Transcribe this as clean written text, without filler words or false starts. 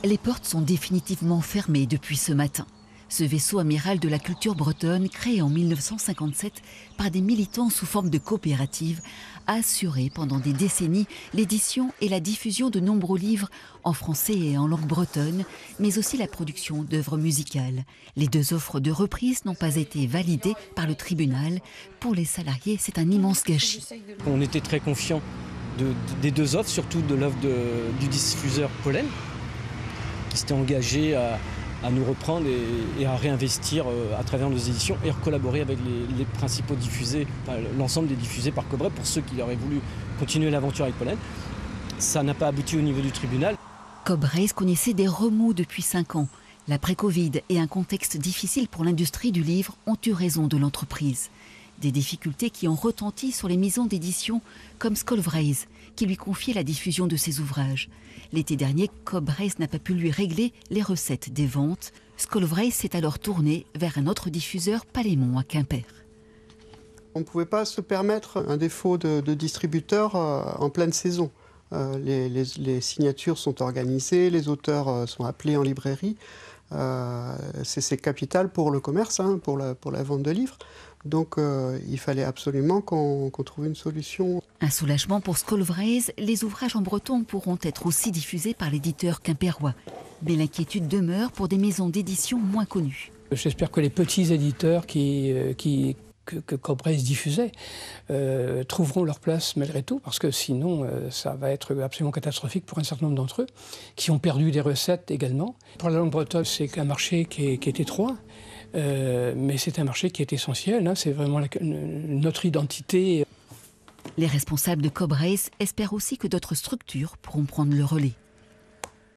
Les portes sont définitivement fermées depuis ce matin. Ce vaisseau amiral de la culture bretonne, créé en 1957 par des militants sous forme de coopérative, a assuré pendant des décennies l'édition et la diffusion de nombreux livres en français et en langue bretonne, mais aussi la production d'œuvres musicales. Les deux offres de reprise n'ont pas été validées par le tribunal. Pour les salariés, c'est un immense gâchis. On était très confiants des deux offres, surtout de l'œuvre du diffuseur Pollen, qui s'était engagé à nous reprendre et à réinvestir à travers nos éditions et à collaborer avec les principaux diffusés, enfin, l'ensemble des diffusés par Cobray pour ceux qui auraient voulu continuer l'aventure avec Pollen. Ça n'a pas abouti au niveau du tribunal. Cobray connaissait des remous depuis 5 ans. L'après-Covid et un contexte difficile pour l'industrie du livre ont eu raison de l'entreprise. Des difficultés qui ont retenti sur les maisons d'édition comme Skolvreis, qui lui confiait la diffusion de ses ouvrages. L'été dernier, Cobray n'a pas pu lui régler les recettes des ventes. Skolvreis s'est alors tourné vers un autre diffuseur, Palémon, à Quimper. On ne pouvait pas se permettre un défaut de distributeur en pleine saison. Les signatures sont organisées, les auteurs sont appelés en librairie. C'est capital pour le commerce, pour la vente de livres. Donc il fallait absolument qu'on trouve une solution. Un soulagement pour Skolvreis, les ouvrages en breton pourront être aussi diffusés par l'éditeur quimpérois. Mais l'inquiétude demeure pour des maisons d'édition moins connues. J'espère que les petits éditeurs que Cobray diffusait trouveront leur place malgré tout, parce que sinon ça va être absolument catastrophique pour un certain nombre d'entre eux, qui ont perdu des recettes également. Pour la langue bretonne, c'est un marché qui est étroit, mais c'est un marché qui est essentiel, c'est vraiment notre identité. Les responsables de Cobray espèrent aussi que d'autres structures pourront prendre le relais.